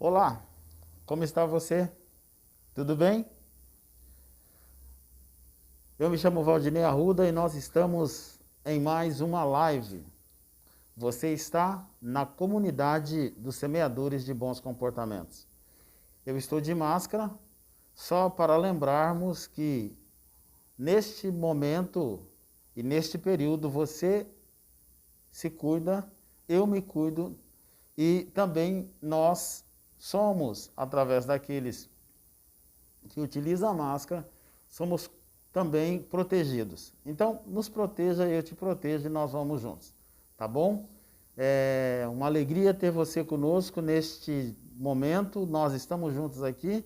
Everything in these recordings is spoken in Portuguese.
Olá, como está você? Tudo bem? Eu me chamo Valdinei Arruda e nós estamos em mais uma live. Você está na comunidade dos semeadores de bons comportamentos. Eu estou de máscara só para lembrarmos que neste momento e neste período você se cuida, eu me cuido e também nós somos, através daqueles que utilizam a máscara, somos também protegidos. Então, nos proteja, eu te protejo e nós vamos juntos, tá bom? É uma alegria ter você conosco neste momento, nós estamos juntos aqui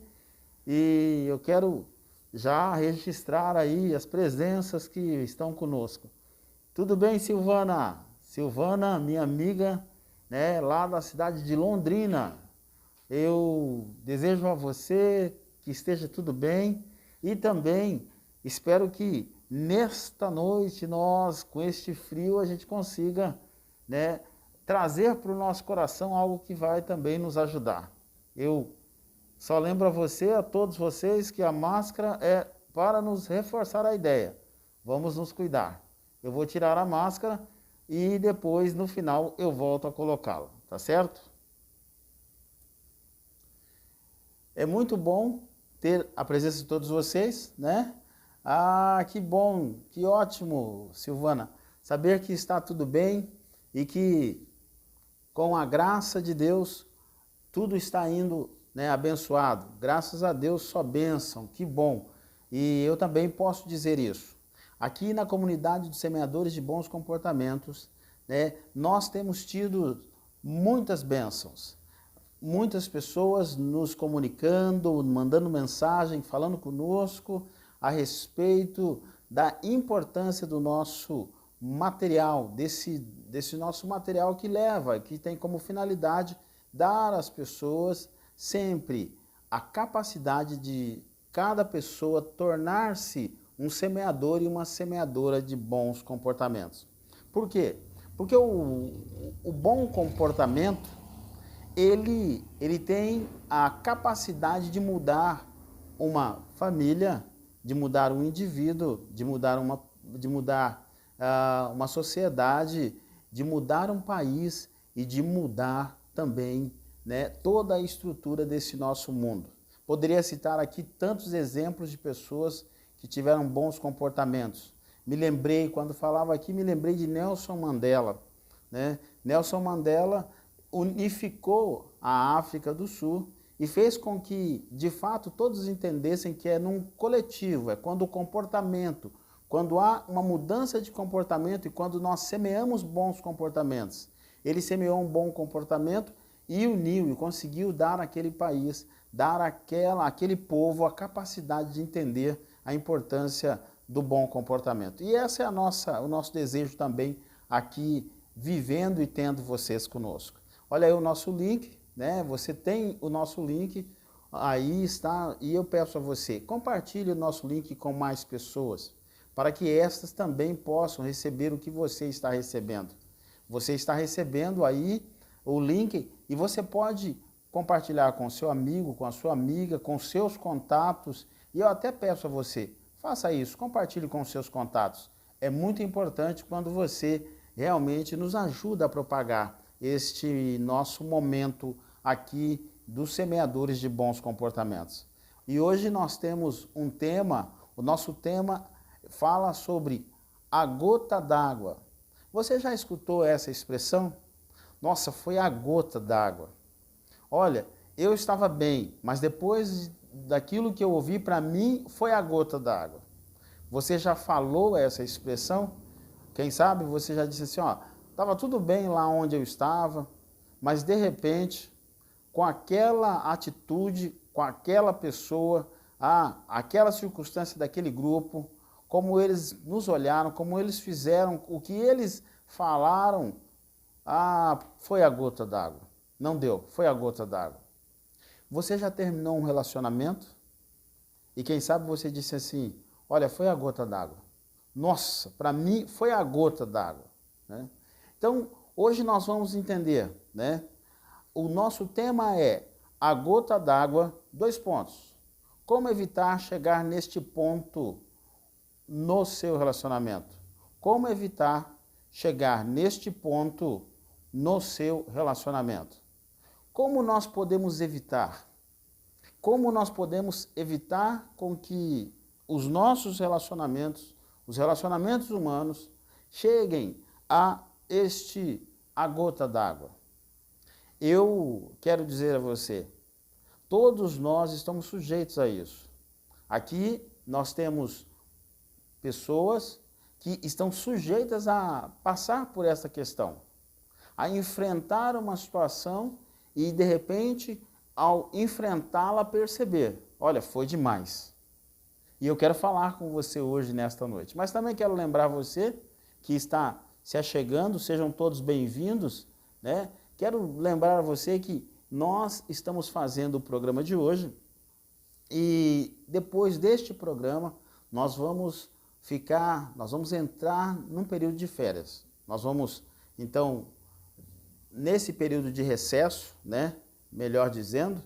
e eu quero já registrar aí as presenças que estão conosco. Tudo bem, Silvana? Silvana, minha amiga, né, lá da cidade de Londrina. Eu desejo a você que esteja tudo bem e também espero que nesta noite nós, com este frio, a gente consiga, né, trazer para o nosso coração algo que vai também nos ajudar. Eu só lembro a você, a todos vocês, que a máscara é para nos reforçar a ideia. Vamos nos cuidar. Eu vou tirar a máscara e depois, no final, eu volto a colocá-la, tá certo? É muito bom ter a presença de todos vocês, né? Ah, que bom, que ótimo, Silvana, saber que está tudo bem e que com a graça de Deus tudo está indo, né, abençoado. Graças a Deus, só bênção, que bom. E eu também posso dizer isso. Aqui na comunidade dos semeadores de bons comportamentos, né, nós temos tido muitas bênçãos. Muitas pessoas nos comunicando, mandando mensagem, falando conosco a respeito da importância do nosso material, desse nosso material que tem como finalidade dar às pessoas sempre a capacidade de cada pessoa tornar-se um semeador e uma semeadora de bons comportamentos. Por quê? Porque o bom comportamento ele tem a capacidade de mudar uma família, de mudar um indivíduo, de mudar uma sociedade, de mudar um país e de mudar também, né, toda a estrutura desse nosso mundo. Poderia citar aqui tantos exemplos de pessoas que tiveram bons comportamentos. Me lembrei, quando falava aqui, me lembrei de Nelson Mandela, né? Nelson Mandela unificou a África do Sul e fez com que, de fato, todos entendessem que é num coletivo, é quando o comportamento, quando há uma mudança de comportamento e quando nós semeamos bons comportamentos. Ele semeou um bom comportamento e uniu e conseguiu dar àquele país, dar àquele povo a capacidade de entender a importância do bom comportamento. E esse é o nosso desejo também aqui, vivendo e tendo vocês conosco. Olha aí o nosso link, né? Você tem o nosso link, aí está, e eu peço a você, compartilhe o nosso link com mais pessoas, para que estas também possam receber o que você está recebendo. Você está recebendo aí o link e você pode compartilhar com o seu amigo, com a sua amiga, com seus contatos, e eu até peço a você, faça isso, compartilhe com os seus contatos. É muito importante quando você realmente nos ajuda a propagar este nosso momento aqui dos semeadores de bons comportamentos. E hoje nós temos um tema, o nosso tema fala sobre a gota d'água. Você já escutou essa expressão? Nossa, foi a gota d'água. Olha, eu estava bem, mas depois daquilo que eu ouvi, para mim, foi a gota d'água. Você já falou essa expressão? Quem sabe você já disse assim, ó, estava tudo bem lá onde eu estava, mas de repente, com aquela atitude, com aquela pessoa, aquela circunstância daquele grupo, como eles nos olharam, como eles fizeram, o que eles falaram, foi a gota d'água. Não deu, foi a gota d'água. Você já terminou um relacionamento? E quem sabe você disse assim, olha, foi a gota d'água. Nossa, para mim foi a gota d'água, né? Então, hoje nós vamos entender, né? O nosso tema é a gota d'água, 2 pontos. Como evitar chegar neste ponto no seu relacionamento? Como evitar chegar neste ponto no seu relacionamento? Como nós podemos evitar? Como nós podemos evitar com que os nossos relacionamentos, os relacionamentos humanos, cheguem a gota d'água? Eu quero dizer a você, todos nós estamos sujeitos a isso. Aqui nós temos pessoas que estão sujeitas a passar por essa questão, a enfrentar uma situação e, de repente, ao enfrentá-la, perceber, olha, foi demais. E eu quero falar com você hoje, nesta noite. Mas também quero lembrar você que está se achegando, sejam todos bem-vindos, né? Quero lembrar a você que nós estamos fazendo o programa de hoje e depois deste programa nós vamos entrar num período de férias. Nós vamos, então, nesse período de recesso, né? Melhor dizendo,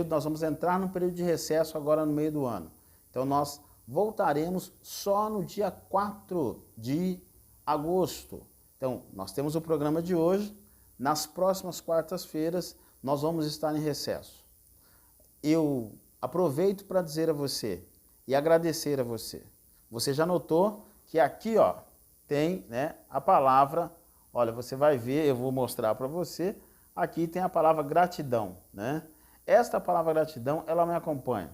nós vamos entrar num período de recesso agora no meio do ano. Então nós voltaremos só no dia 4 de agosto. Então nós temos o programa de hoje, nas próximas quartas-feiras nós vamos estar em recesso. Eu aproveito para dizer a você e agradecer a você. Você já notou que aqui, ó, tem, né, a palavra, olha, você vai ver, eu vou mostrar para você, aqui tem a palavra gratidão, né? Esta palavra gratidão, ela me acompanha.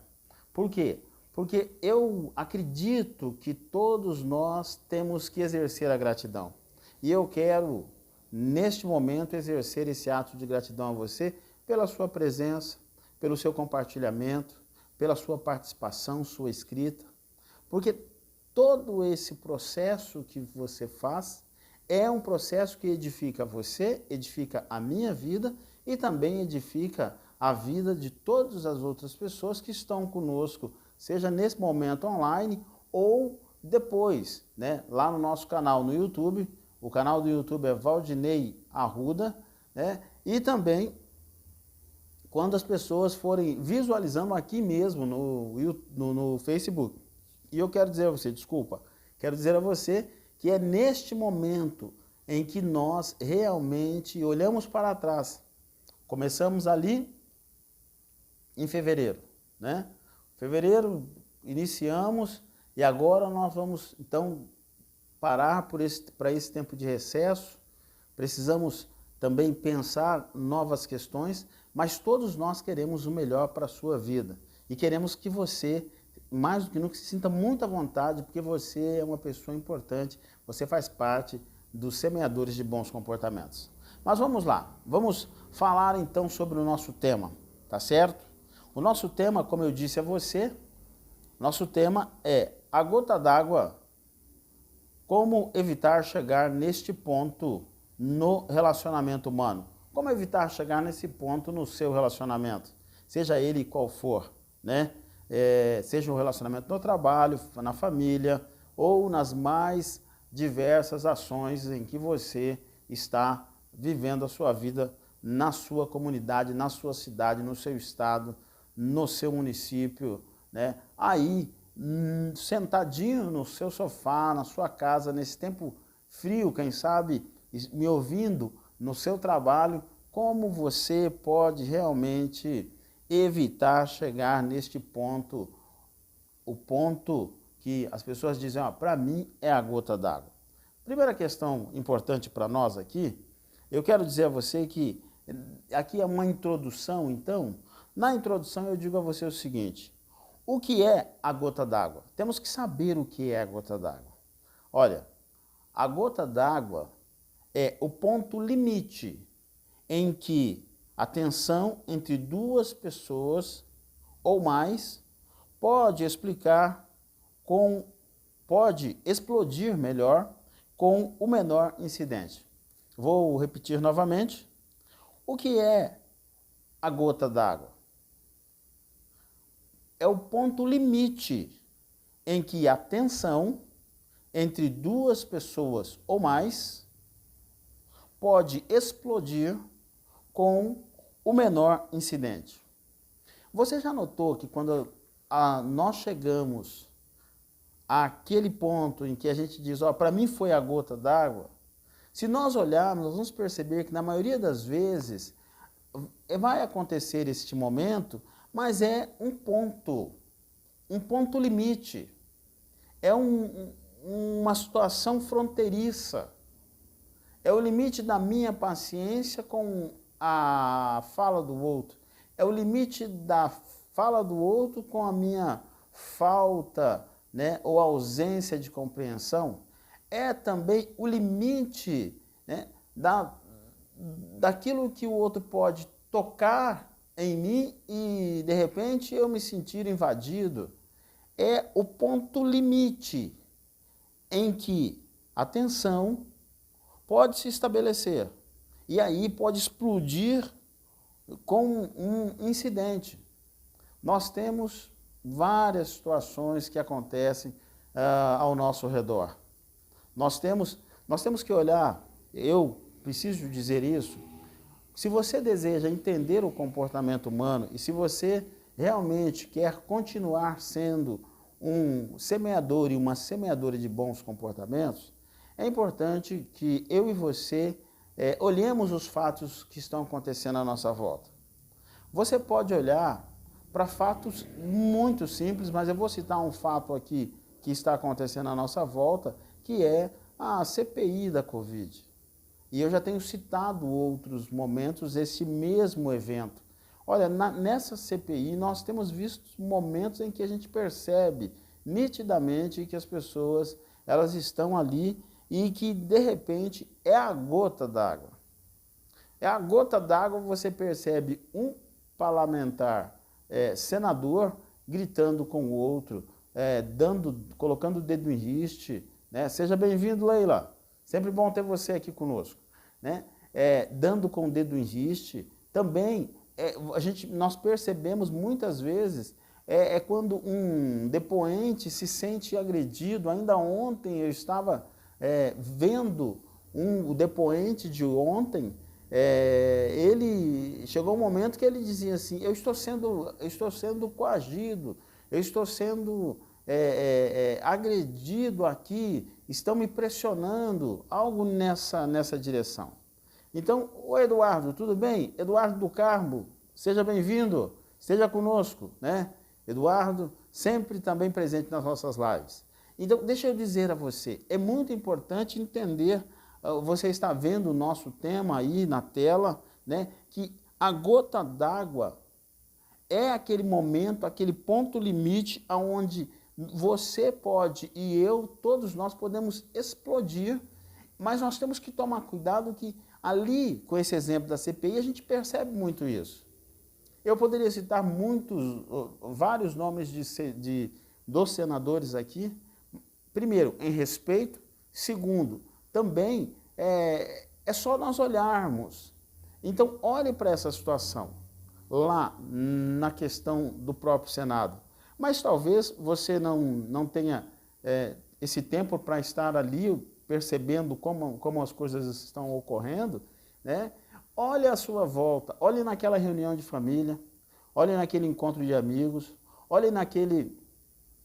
Por quê? Porque eu acredito que todos nós temos que exercer a gratidão. E eu quero, neste momento, exercer esse ato de gratidão a você pela sua presença, pelo seu compartilhamento, pela sua participação, sua escrita. Porque todo esse processo que você faz é um processo que edifica você, edifica a minha vida e também edifica a vida de todas as outras pessoas que estão conosco, seja nesse momento online ou depois, né, lá no nosso canal no YouTube. O canal do YouTube é Valdinei Arruda, né, e também quando as pessoas forem visualizando aqui mesmo no Facebook. E eu quero dizer a você, quero dizer a você que é neste momento em que nós realmente olhamos para trás. Começamos ali em fevereiro, né? Fevereiro iniciamos e agora nós vamos então parar para esse tempo de recesso. Precisamos também pensar novas questões, mas todos nós queremos o melhor para a sua vida e queremos que você, mais do que nunca, se sinta muito à vontade, porque você é uma pessoa importante, você faz parte dos semeadores de bons comportamentos. Mas vamos lá, vamos falar então sobre o nosso tema, tá certo? O nosso tema, como eu disse a você, nosso tema é a gota d'água, como evitar chegar neste ponto no relacionamento humano. Como evitar chegar nesse ponto no seu relacionamento, seja ele qual for, né? Seja um relacionamento no trabalho, na família ou nas mais diversas ações em que você está vivendo a sua vida na sua comunidade, na sua cidade, no seu estado, no seu município, né? Aí, sentadinho no seu sofá, na sua casa, nesse tempo frio, quem sabe, me ouvindo no seu trabalho, como você pode realmente evitar chegar neste ponto, o ponto que as pessoas dizem, para mim é a gota d'água. Primeira questão importante para nós aqui, eu quero dizer a você que aqui é uma introdução, então, na introdução eu digo a você o seguinte, o que é a gota d'água? Temos que saber o que é a gota d'água. Olha, a gota d'água é o ponto limite em que a tensão entre duas pessoas ou mais pode explodir melhor com o menor incidente. Vou repetir novamente. O que é a gota d'água? É o ponto limite em que a tensão entre duas pessoas ou mais pode explodir com o menor incidente. Você já notou que quando nós chegamos àquele ponto em que a gente diz, ó, para mim foi a gota d'água, se nós olharmos, nós vamos perceber que na maioria das vezes vai acontecer este momento, mas é um ponto limite, é uma situação fronteiriça, é o limite da minha paciência com a fala do outro, é o limite da fala do outro com a minha falta, né, ou ausência de compreensão, é também o limite, né, daquilo que o outro pode tocar em mim e, de repente, eu me sentir invadido. É o ponto limite em que a tensão pode se estabelecer e aí pode explodir com um incidente. Nós temos várias situações que acontecem ao nosso redor. Nós temos que olhar, eu preciso dizer isso, se você deseja entender o comportamento humano e se você realmente quer continuar sendo um semeador e uma semeadora de bons comportamentos, é importante que eu e você olhemos os fatos que estão acontecendo à nossa volta. Você pode olhar para fatos muito simples, mas eu vou citar um fato aqui que está acontecendo à nossa volta, que é a CPI da Covid. E eu já tenho citado outros momentos esse mesmo evento. Olha, nessa CPI nós temos visto momentos em que a gente percebe nitidamente que as pessoas elas estão ali e que de repente é a gota d'água. É a gota d'água, você percebe um parlamentar, senador, gritando com o outro, colocando o dedo em riste, né? Seja bem-vindo, Leila. Sempre bom ter você aqui conosco, né? Dando com o dedo em riste. Também, nós percebemos muitas vezes, quando um depoente se sente agredido. Ainda ontem eu estava vendo o depoente de ontem, ele chegou um momento que ele dizia assim, eu estou sendo coagido, eu estou sendo agredido aqui, estão me pressionando, algo nessa direção. Então, o Eduardo, tudo bem? Eduardo do Carmo, seja bem-vindo, esteja conosco, né? Eduardo, sempre também presente nas nossas lives. Então, deixa eu dizer a você, é muito importante entender, você está vendo o nosso tema aí na tela, né? Que a gota d'água é aquele momento, aquele ponto limite onde você pode e eu, todos nós podemos explodir, mas nós temos que tomar cuidado que ali, com esse exemplo da CPI, a gente percebe muito isso. Eu poderia citar vários nomes dos senadores aqui. Primeiro, em respeito. Segundo, também é só nós olharmos. Então, olhe para essa situação lá na questão do próprio Senado. Mas talvez você não tenha esse tempo para estar ali percebendo como as coisas estão ocorrendo, né? Olhe à sua volta, olhe naquela reunião de família, olhe naquele encontro de amigos, olhe naquele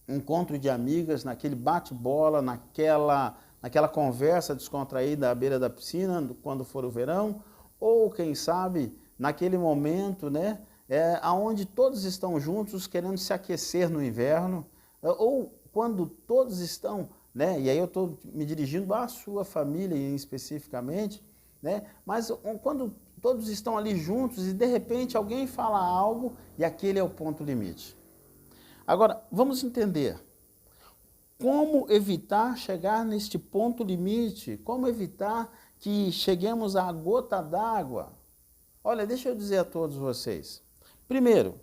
encontro de amigas, naquele bate-bola, naquela conversa descontraída à beira da piscina, quando for o verão, ou quem sabe naquele momento, né, onde todos estão juntos querendo se aquecer no inverno, ou quando todos estão, né, e aí eu estou me dirigindo à sua família especificamente, né, mas quando todos estão ali juntos e de repente alguém fala algo e aquele é o ponto limite. Agora, vamos entender como evitar chegar neste ponto limite, como evitar que cheguemos à gota d'água. Olha, deixa eu dizer a todos vocês. Primeiro,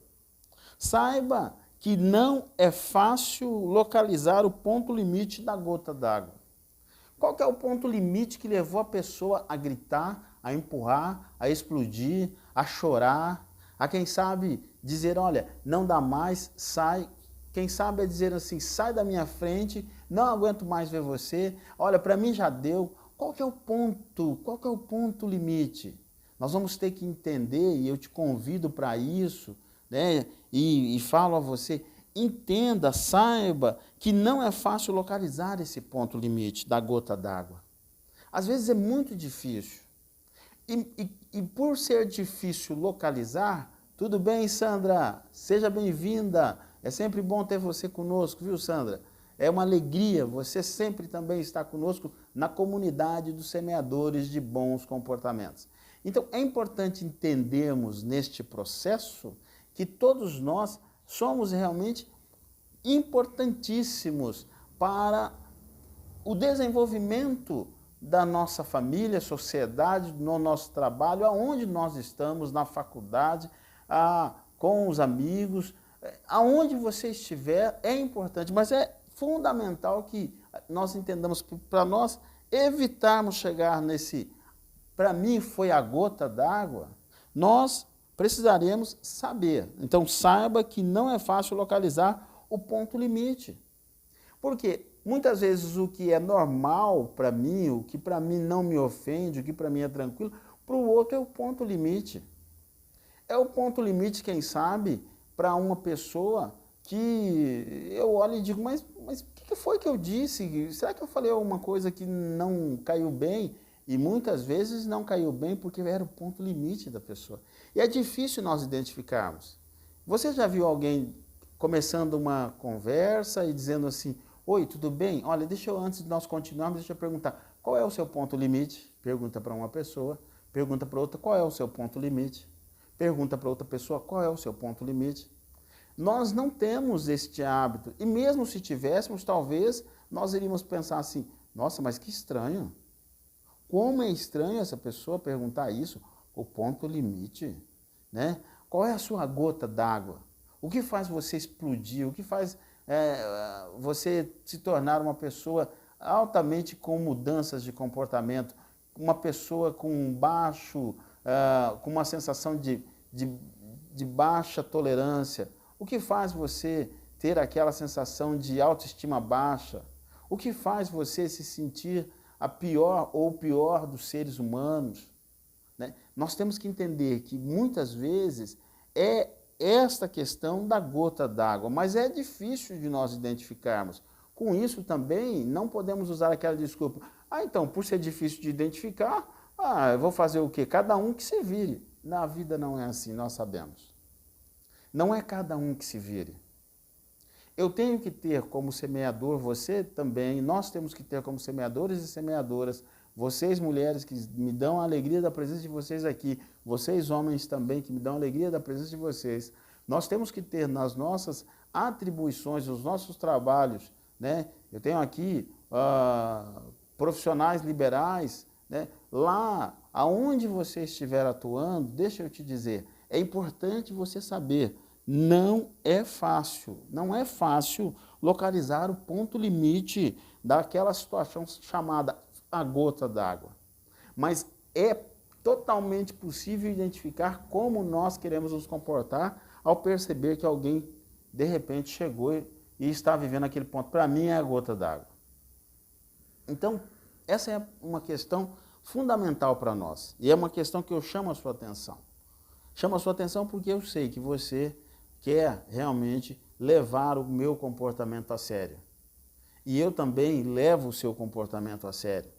saiba que não é fácil localizar o ponto limite da gota d'água. Qual que é o ponto limite que levou a pessoa a gritar, a empurrar, a explodir, a chorar, a quem sabe dizer, olha, não dá mais, sai. Quem sabe é dizer assim, sai da minha frente, não aguento mais ver você, olha, para mim já deu. Qual que é o ponto limite? Nós vamos ter que entender, e eu te convido para isso, né? E falo a você, entenda, saiba que não é fácil localizar esse ponto limite da gota d'água. Às vezes é muito difícil. E por ser difícil localizar, tudo bem, Sandra? Seja bem-vinda. É sempre bom ter você conosco, viu, Sandra? É uma alegria você sempre também estar conosco na comunidade dos semeadores de bons comportamentos. Então, é importante entendermos neste processo que todos nós somos realmente importantíssimos para o desenvolvimento da nossa família, sociedade, no nosso trabalho, aonde nós estamos, na faculdade, com os amigos, aonde você estiver, é importante, mas é fundamental que nós entendamos que para nós evitarmos chegar nesse, para mim foi a gota d'água, nós precisaremos saber. Então saiba que não é fácil localizar o ponto limite. Porque muitas vezes o que é normal para mim, o que para mim não me ofende, o que para mim é tranquilo, para o outro é o ponto limite. É o ponto limite, quem sabe, para uma pessoa que eu olho e digo, mas o que foi que eu disse? Será que eu falei alguma coisa que não caiu bem? E muitas vezes não caiu bem porque era o ponto limite da pessoa. E é difícil nós identificarmos. Você já viu alguém começando uma conversa e dizendo assim, oi, tudo bem? Olha, antes de nós continuarmos, deixa eu perguntar, qual é o seu ponto limite? Pergunta para uma pessoa, pergunta para outra, qual é o seu ponto limite? Pergunta para outra pessoa, qual é o seu ponto limite? Nós não temos este hábito, e mesmo se tivéssemos, talvez nós iríamos pensar assim, nossa, mas que estranho. Como é estranho essa pessoa perguntar isso, o ponto limite, né? Qual é a sua gota d'água? O que faz você explodir? O que faz você se tornar uma pessoa altamente com mudanças de comportamento, uma pessoa com com uma sensação de baixa tolerância? O que faz você ter aquela sensação de autoestima baixa? O que faz você se sentir a pior ou o pior dos seres humanos? Né? Nós temos que entender que muitas vezes é esta questão da gota d'água, mas é difícil de nós identificarmos. Com isso também não podemos usar aquela desculpa, então, por ser difícil de identificar, eu vou fazer o quê? Cada um que se vire. Na vida não é assim, nós sabemos. Não é cada um que se vire. Eu tenho que ter como semeador, você também, nós temos que ter como semeadores e semeadoras, vocês mulheres que me dão a alegria da presença de vocês aqui, vocês homens também que me dão a alegria da presença de vocês, nós temos que ter nas nossas atribuições, os nossos trabalhos, né? Eu tenho aqui profissionais liberais, né? Lá aonde você estiver atuando, deixa eu te dizer, é importante você saber, não é fácil localizar o ponto limite daquela situação chamada a gota d'água. Mas é totalmente possível identificar como nós queremos nos comportar ao perceber que alguém, de repente, chegou e está vivendo aquele ponto. Para mim, é a gota d'água. Então, essa é uma questão fundamental para nós. E é uma questão que eu chamo a sua atenção. Chamo a sua atenção porque eu sei que você quer realmente levar o meu comportamento a sério. E eu também levo o seu comportamento a sério.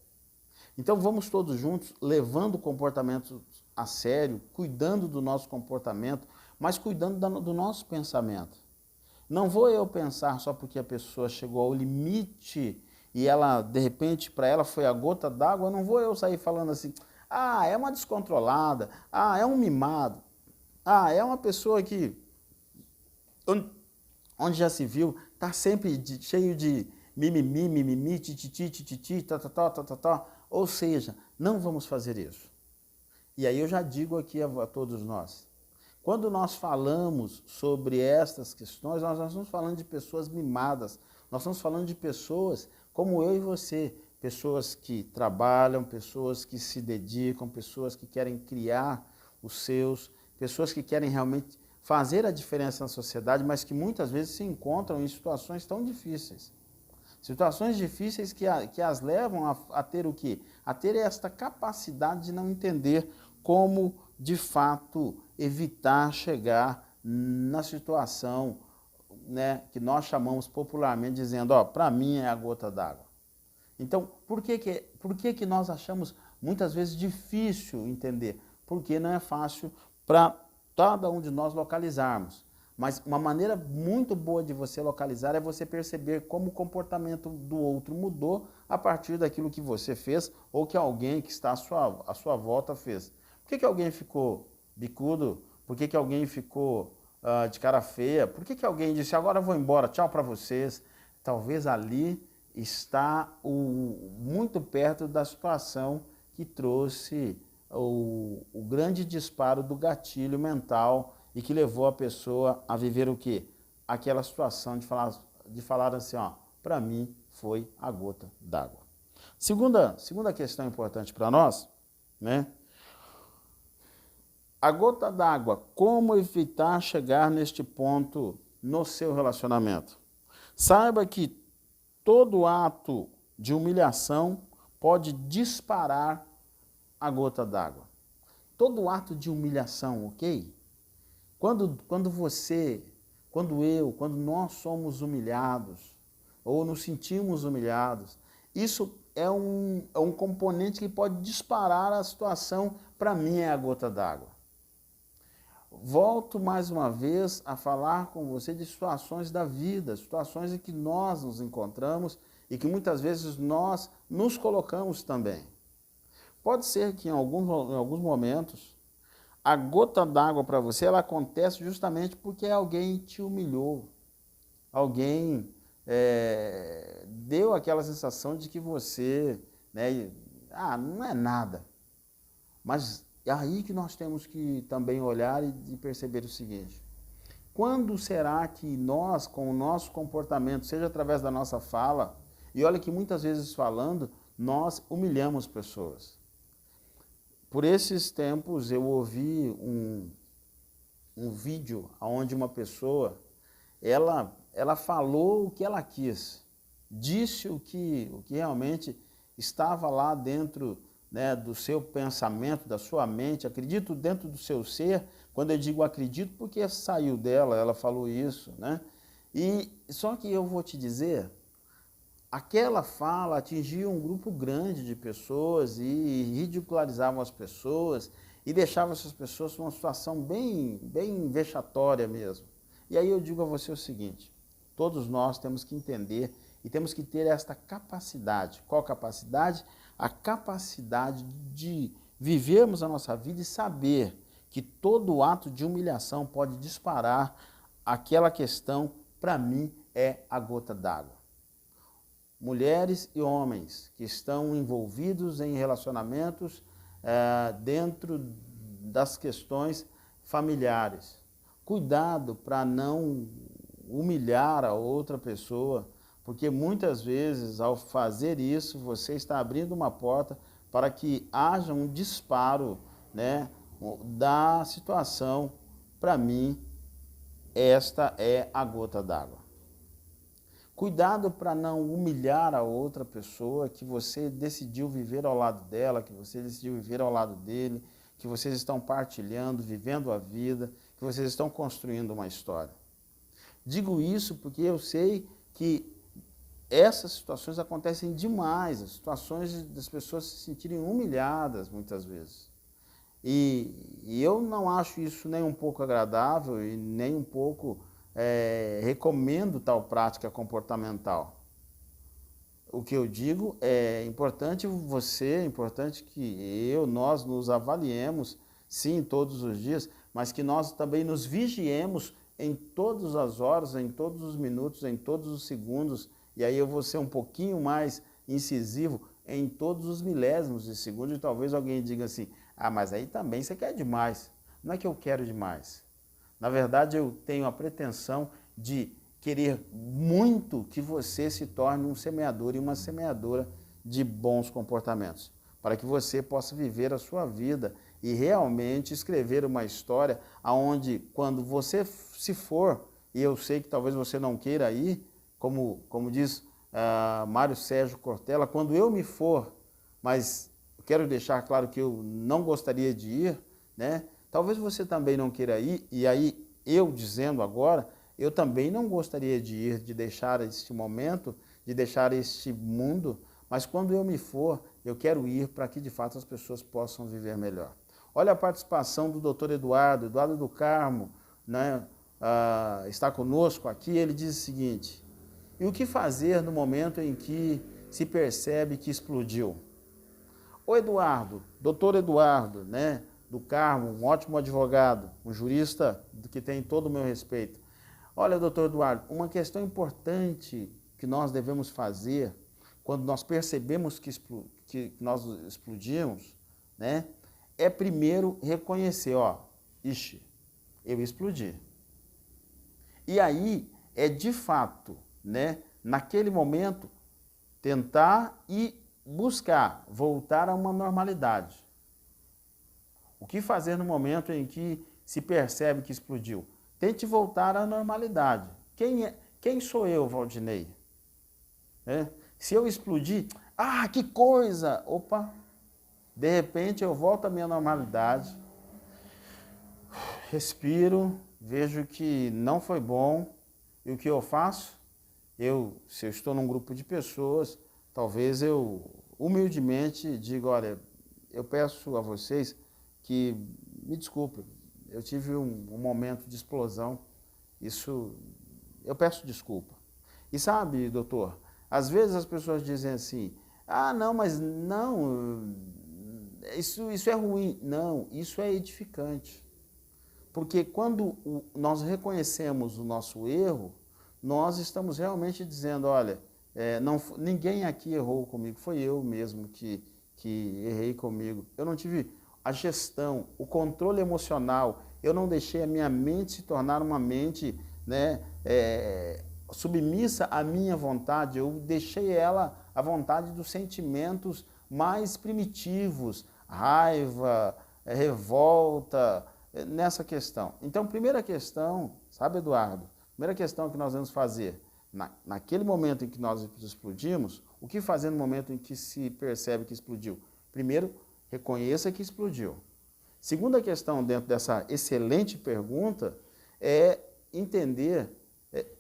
Então vamos todos juntos levando o comportamento a sério, cuidando do nosso comportamento, mas cuidando do nosso pensamento. Não vou eu pensar só porque a pessoa chegou ao limite e ela, de repente, para ela foi a gota d'água, não vou eu sair falando assim, é uma descontrolada, é um mimado, é uma pessoa que onde já se viu, está sempre cheio de mimimi, tititi, tá. Ou seja, não vamos fazer isso. E aí eu já digo aqui a todos nós, quando nós falamos sobre estas questões, nós estamos falando de pessoas mimadas, nós estamos falando de pessoas como eu e você, pessoas que trabalham, pessoas que se dedicam, pessoas que querem criar pessoas que querem realmente fazer a diferença na sociedade, mas que muitas vezes se encontram em situações tão difíceis. Situações difíceis que as levam a ter o quê? A ter esta capacidade de não entender como, de fato, evitar chegar na situação, né, que nós chamamos popularmente dizendo, ó, para mim é a gota d'água. Então, por que nós achamos muitas vezes difícil entender? Porque não é fácil para cada um de nós localizarmos. Mas uma maneira muito boa de você localizar é você perceber como o comportamento do outro mudou a partir daquilo que você fez ou que alguém que está à sua volta fez. Por que alguém ficou bicudo? Por que alguém ficou de cara feia? Por que alguém disse, agora eu vou embora, tchau para vocês? Talvez ali está muito perto da situação que trouxe o grande disparo do gatilho mental e que levou a pessoa a viver o quê? Aquela situação de falar assim, ó, para mim foi a gota d'água. Segunda questão importante para nós, né? A gota d'água, como evitar chegar neste ponto no seu relacionamento? Saiba que todo ato de humilhação pode disparar a gota d'água. Todo ato de humilhação, ok? Quando nós somos humilhados, ou nos sentimos humilhados, isso é um componente que pode disparar a situação, para mim é a gota d'água. Volto mais uma vez a falar com você de situações da vida, situações em que nós nos encontramos e que muitas vezes nós nos colocamos também. Pode ser que em alguns momentos a gota d'água para você, ela acontece justamente porque alguém te humilhou. Alguém deu aquela sensação de que você, né, não é nada. Mas é aí que nós temos que também olhar e perceber o seguinte. Quando será que nós, com o nosso comportamento, seja através da nossa fala, e olha que muitas vezes falando, nós humilhamos pessoas. Por esses tempos eu ouvi um vídeo onde uma pessoa, ela falou o que ela quis, disse o que realmente estava lá dentro, né, do seu pensamento, da sua mente, acredito dentro do seu ser. Quando eu digo acredito, porque saiu dela, ela falou isso, né? E só que eu vou te dizer, aquela fala atingia um grupo grande de pessoas e ridicularizavam as pessoas e deixava essas pessoas numa situação bem vexatória mesmo. E aí eu digo a você o seguinte, todos nós temos que entender e temos que ter esta capacidade. Qual capacidade? A capacidade de vivermos a nossa vida e saber que todo ato de humilhação pode disparar aquela questão, para mim, é a gota d'água. Mulheres e homens que estão envolvidos em relacionamentos dentro das questões familiares. Cuidado para não humilhar a outra pessoa, porque muitas vezes, ao fazer isso, você está abrindo uma porta para que haja um disparo, né, da situação. Para mim, esta é a gota d'água. Cuidado para não humilhar a outra pessoa que você decidiu viver ao lado dela, que você decidiu viver ao lado dele, que vocês estão partilhando, vivendo a vida, que vocês estão construindo uma história. Digo isso porque eu sei que essas situações acontecem demais, as situações das pessoas se sentirem humilhadas muitas vezes. E eu não acho isso nem um pouco agradável e nem um pouco recomendo tal prática comportamental. O que eu digo é importante que nós nos avaliemos, sim, todos os dias, mas que nós também nos vigiemos em todas as horas, em todos os minutos, em todos os segundos, e aí eu vou ser um pouquinho mais incisivo, em todos os milésimos de segundo, e talvez alguém diga assim, mas aí também você quer demais. Não é que eu quero demais. Na verdade, eu tenho a pretensão de querer muito que você se torne um semeador e uma semeadora de bons comportamentos, para que você possa viver a sua vida e realmente escrever uma história onde, quando você se for, e eu sei que talvez você não queira ir, como diz Mário Sérgio Cortella, quando eu me for, mas quero deixar claro que eu não gostaria de ir, né? Talvez você também não queira ir, e aí eu dizendo agora, eu também não gostaria de ir, de deixar este momento, de deixar este mundo, mas quando eu me for, eu quero ir para que de fato as pessoas possam viver melhor. Olha a participação do doutor Eduardo do Carmo, né, está conosco aqui, ele diz o seguinte: e o que fazer no momento em que se percebe que explodiu? O Eduardo, doutor Eduardo, né, do Carmo, um ótimo advogado, um jurista que tem todo o meu respeito. Olha, doutor Eduardo, uma questão importante que nós devemos fazer quando nós percebemos que nós explodimos, né, é primeiro reconhecer, ixi, eu explodi. E aí é de fato, né, naquele momento, tentar e buscar voltar a uma normalidade. O que fazer no momento em que se percebe que explodiu? Tente voltar à normalidade. Quem sou eu, Valdinei? Se eu explodir, que coisa! Opa! De repente eu volto à minha normalidade, respiro, vejo que não foi bom, e o que eu faço? Se eu estou num grupo de pessoas, talvez eu humildemente diga, olha, eu peço a vocês que me desculpem, eu tive um momento de explosão, eu peço desculpa. E sabe, doutor, às vezes as pessoas dizem assim, não, mas não, isso é ruim. Não, isso é edificante. Porque quando nós reconhecemos o nosso erro, nós estamos realmente dizendo, olha, ninguém aqui errou comigo, foi eu mesmo que errei comigo. Eu não tive a gestão, o controle emocional, eu não deixei a minha mente se tornar uma mente, né, submissa à minha vontade, eu deixei ela à vontade dos sentimentos mais primitivos, raiva, revolta, nessa questão. Então, primeira questão, sabe, Eduardo? Primeira questão que nós vamos fazer, naquele momento em que nós explodimos, o que fazer no momento em que se percebe que explodiu? Primeiro, reconheça que explodiu. Segunda questão dentro dessa excelente pergunta é entender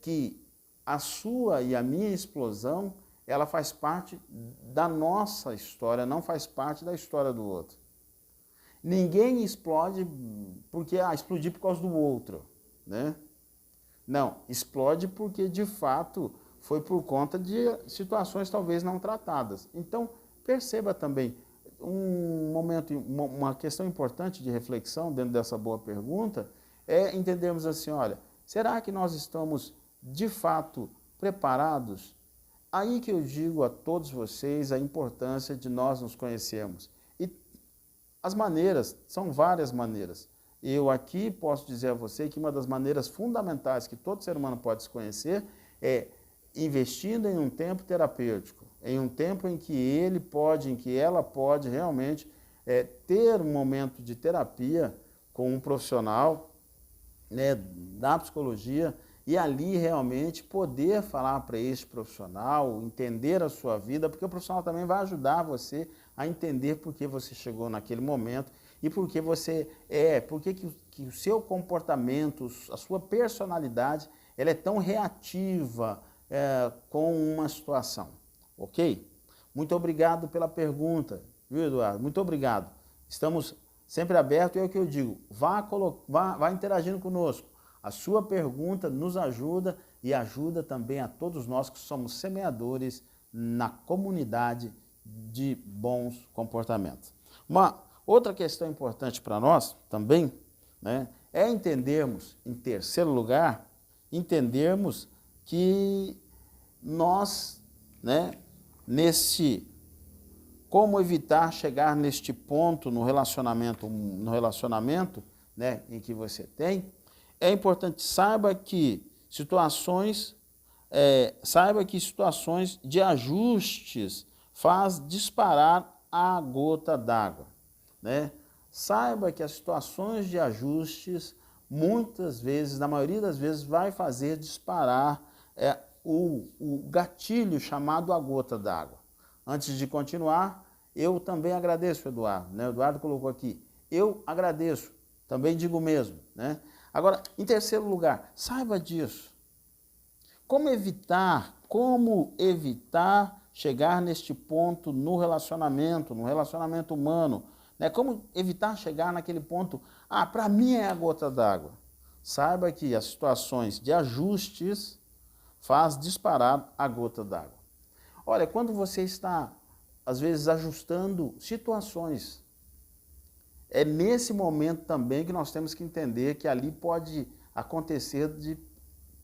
que a sua e a minha explosão, ela faz parte da nossa história, não faz parte da história do outro. Ninguém explode porque explodir por causa do outro, né? Não, explode porque de fato foi por conta de situações talvez não tratadas. Então, perceba também uma questão importante de reflexão dentro dessa boa pergunta é entendermos assim, olha, será que nós estamos de fato preparados? Aí que eu digo a todos vocês a importância de nós nos conhecermos. E as maneiras, são várias maneiras. Eu aqui posso dizer a você que uma das maneiras fundamentais que todo ser humano pode se conhecer é investindo em um tempo terapêutico, em um tempo em que ele pode, em que ela pode realmente ter um momento de terapia com um profissional, né, da psicologia, e ali realmente poder falar para este profissional, entender a sua vida, porque o profissional também vai ajudar você a entender por que você chegou naquele momento e por que você que o seu comportamento, a sua personalidade, ela é tão reativa com uma situação, ok? Muito obrigado pela pergunta, viu, Eduardo? Muito obrigado. Estamos sempre abertos, é o que eu digo, vá interagindo conosco. A sua pergunta nos ajuda e ajuda também a todos nós que somos semeadores na comunidade de bons comportamentos. Uma outra questão importante para nós também, né, é entendermos, em terceiro lugar, entendermos que nós, né, como evitar chegar neste ponto no relacionamento, né, em que você tem, é importante, saiba que situações de ajustes faz disparar a gota d'água, né? Saiba que as situações de ajustes, muitas vezes, na maioria das vezes, vai fazer disparar o gatilho chamado a gota d'água. Antes de continuar, eu também agradeço, Eduardo, né? O Eduardo colocou aqui, eu agradeço, também digo mesmo, né? Agora, em terceiro lugar, saiba disso. Como evitar chegar neste ponto no relacionamento humano, né? Como evitar chegar naquele ponto, para mim é a gota d'água. Saiba que as situações de ajustes faz disparar a gota d'água. Olha, quando você está, às vezes, ajustando situações, é nesse momento também que nós temos que entender que ali pode acontecer de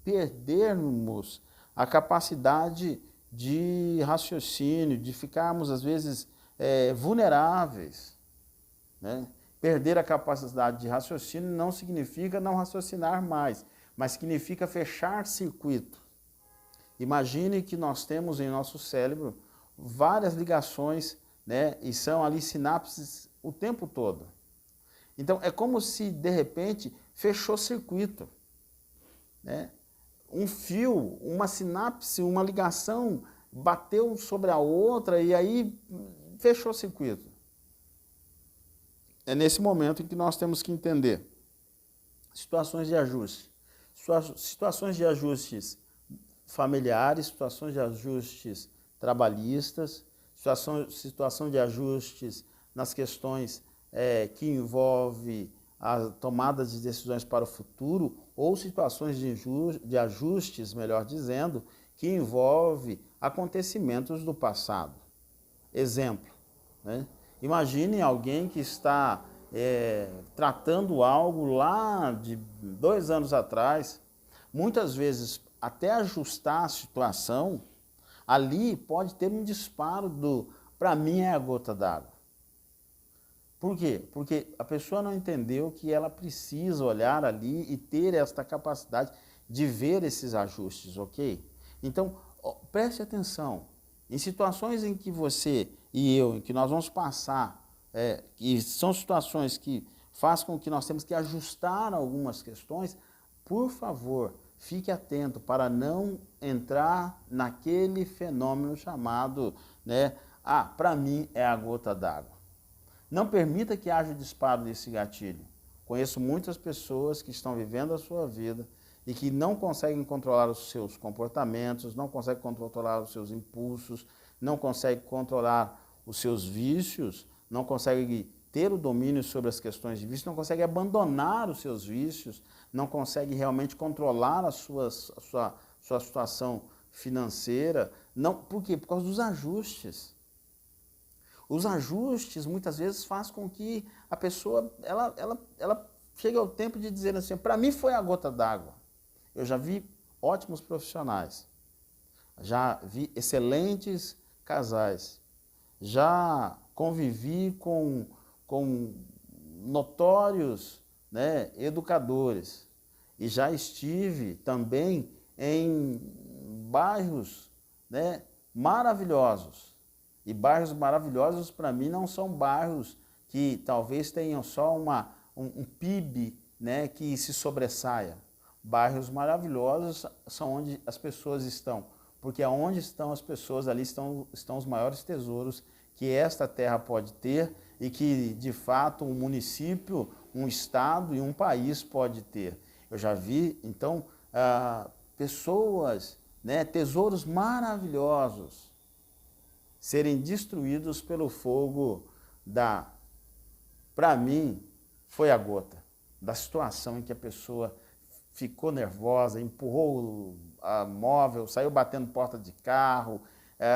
perdermos a capacidade de raciocínio, de ficarmos, às vezes, vulneráveis, né? Perder a capacidade de raciocínio não significa não raciocinar mais, mas significa fechar circuito. Imagine que nós temos em nosso cérebro várias ligações, né? E são ali sinapses o tempo todo. Então, é como se, de repente, fechou circuito, né? Um fio, uma sinapse, uma ligação bateu sobre a outra e aí fechou circuito. É nesse momento em que nós temos que entender situações de ajuste. Situações de ajustes familiares, situações de ajustes trabalhistas, situação de ajustes nas questões que envolve a tomada de decisões para o futuro, ou situações de ajustes, melhor dizendo, que envolve acontecimentos do passado. Exemplo, né? Imagine alguém que está tratando algo lá de 2 anos atrás, muitas vezes até ajustar a situação, ali pode ter um disparo para mim é a gota d'água. Por quê? Porque a pessoa não entendeu que ela precisa olhar ali e ter esta capacidade de ver esses ajustes, ok? Então, preste atenção. Em situações em que você e eu, em que nós vamos passar, e são situações que fazem com que nós temos que ajustar algumas questões, por favor, fique atento para não entrar naquele fenômeno chamado, né, para mim é a gota d'água. Não permita que haja o disparo desse gatilho. Conheço muitas pessoas que estão vivendo a sua vida e que não conseguem controlar os seus comportamentos, não conseguem controlar os seus impulsos, não conseguem controlar os seus vícios, não conseguem ter o domínio sobre as questões de vício, não conseguem abandonar os seus vícios, não conseguem realmente controlar a sua situação financeira. Não, por quê? Por causa dos ajustes. Os ajustes, muitas vezes, fazem com que a pessoa ela chegue ao tempo de dizer assim, para mim foi a gota d'água. Eu já vi ótimos profissionais, já vi excelentes casais, já convivi com notórios, né, educadores e já estive também em bairros, né, maravilhosos. E bairros maravilhosos, para mim, não são bairros que talvez tenham só um PIB, né, que se sobressaia. Bairros maravilhosos são onde as pessoas estão, porque onde estão as pessoas, ali estão os maiores tesouros que esta terra pode ter e que, de fato, um município, um estado e um país pode ter. Eu já vi, então, pessoas, né, tesouros maravilhosos, serem destruídos pelo fogo para mim, foi a gota, da situação em que a pessoa ficou nervosa, empurrou a móvel, saiu batendo porta de carro,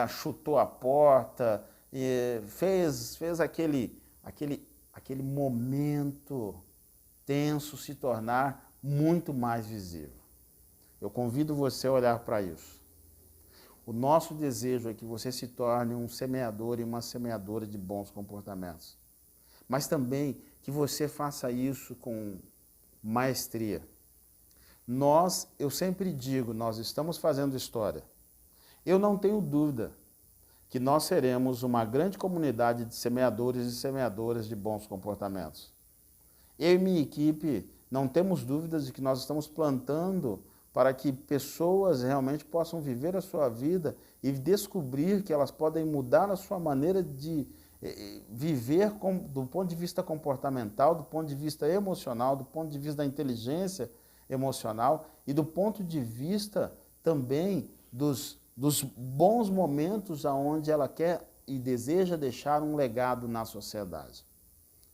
chutou a porta, fez aquele momento tenso se tornar muito mais visível. Eu convido você a olhar para isso. O nosso desejo é que você se torne um semeador e uma semeadora de bons comportamentos. Mas também que você faça isso com maestria. Eu sempre digo, nós estamos fazendo história. Eu não tenho dúvida que nós seremos uma grande comunidade de semeadores e semeadoras de bons comportamentos. Eu e minha equipe não temos dúvidas de que nós estamos plantando para que pessoas realmente possam viver a sua vida e descobrir que elas podem mudar a sua maneira de viver do ponto de vista comportamental, do ponto de vista emocional, do ponto de vista da inteligência emocional e do ponto de vista também dos bons momentos aonde ela quer e deseja deixar um legado na sociedade.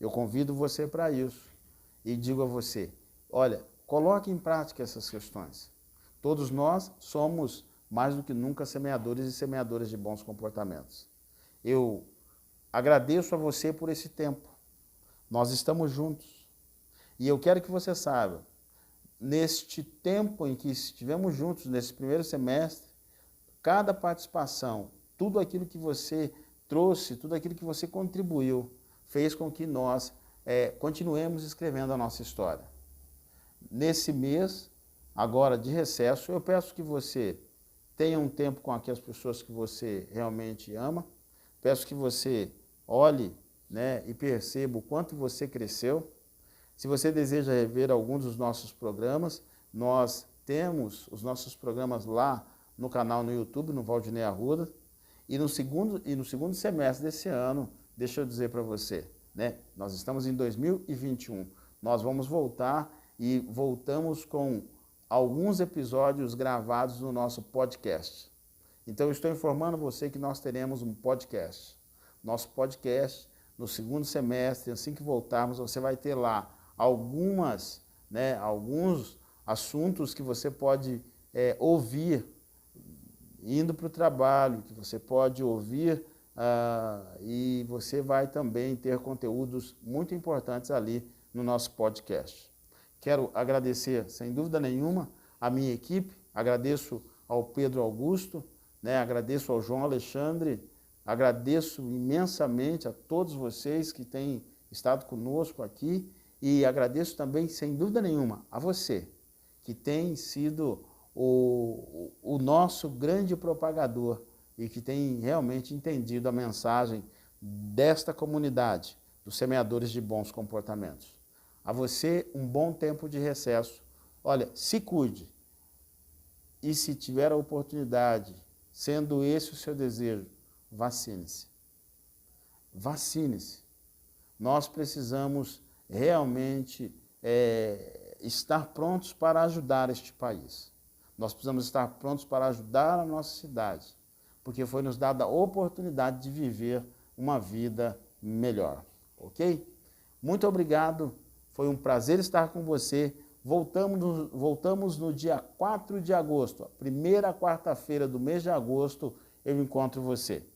Eu convido você para isso e digo a você, olha, coloque em prática essas questões. Todos nós somos, mais do que nunca, semeadores e semeadoras de bons comportamentos. Eu agradeço a você por esse tempo. Nós estamos juntos. E eu quero que você saiba, neste tempo em que estivemos juntos, nesse primeiro semestre, cada participação, tudo aquilo que você trouxe, tudo aquilo que você contribuiu, fez com que nós continuemos escrevendo a nossa história. Nesse mês, agora de recesso, eu peço que você tenha um tempo com aquelas pessoas que você realmente ama, peço que você olhe, né, e perceba o quanto você cresceu. Se você deseja rever algum dos nossos programas, nós temos os nossos programas lá no canal no YouTube, no Valdinei Arruda. E no segundo semestre desse ano, deixa eu dizer para você, né, nós estamos em 2021, nós vamos voltar e voltamos com alguns episódios gravados no nosso podcast. Então, eu estou informando você que nós teremos um podcast. Nosso podcast, no segundo semestre, assim que voltarmos, você vai ter lá alguns assuntos que você pode ouvir indo para o trabalho, que você pode ouvir e você vai também ter conteúdos muito importantes ali no nosso podcast. Quero agradecer, sem dúvida nenhuma, a minha equipe, agradeço ao Pedro Augusto, né, agradeço ao João Alexandre, agradeço imensamente a todos vocês que têm estado conosco aqui e agradeço também, sem dúvida nenhuma, a você, que tem sido o nosso grande propagador e que tem realmente entendido a mensagem desta comunidade, dos semeadores de bons comportamentos. A você, um bom tempo de recesso. Olha, se cuide e se tiver a oportunidade, sendo esse o seu desejo, vacine-se. Vacine-se. Nós precisamos realmente estar prontos para ajudar este país. Nós precisamos estar prontos para ajudar a nossa cidade, porque foi nos dada a oportunidade de viver uma vida melhor, ok? Muito obrigado, foi um prazer estar com você. Voltamos no dia 4 de agosto, a primeira quarta-feira do mês de agosto, eu encontro você.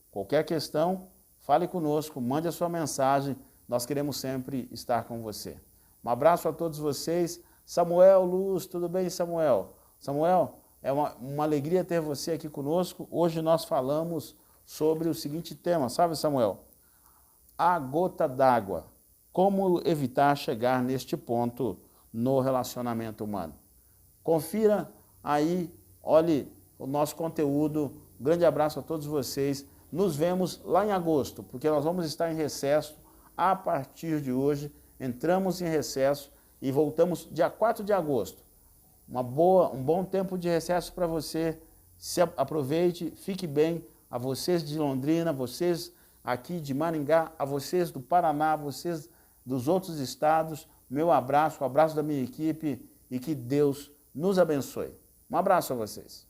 Qualquer questão, fale conosco, mande a sua mensagem, nós queremos sempre estar com você. Um abraço a todos vocês. Samuel Luz, tudo bem, Samuel? Samuel, é uma alegria ter você aqui conosco. Hoje nós falamos sobre o seguinte tema, sabe, Samuel? A gota d'água. Como evitar chegar neste ponto no relacionamento humano. Confira aí, olhe o nosso conteúdo. Um grande abraço a todos vocês. Nos vemos lá em agosto, porque nós vamos estar em recesso a partir de hoje. Entramos em recesso e voltamos dia 4 de agosto. Um bom tempo de recesso para você. Aproveite, fique bem. A vocês de Londrina, vocês aqui de Maringá, a vocês do Paraná, a vocês dos outros estados, meu abraço, o abraço da minha equipe e que Deus nos abençoe. Um abraço a vocês.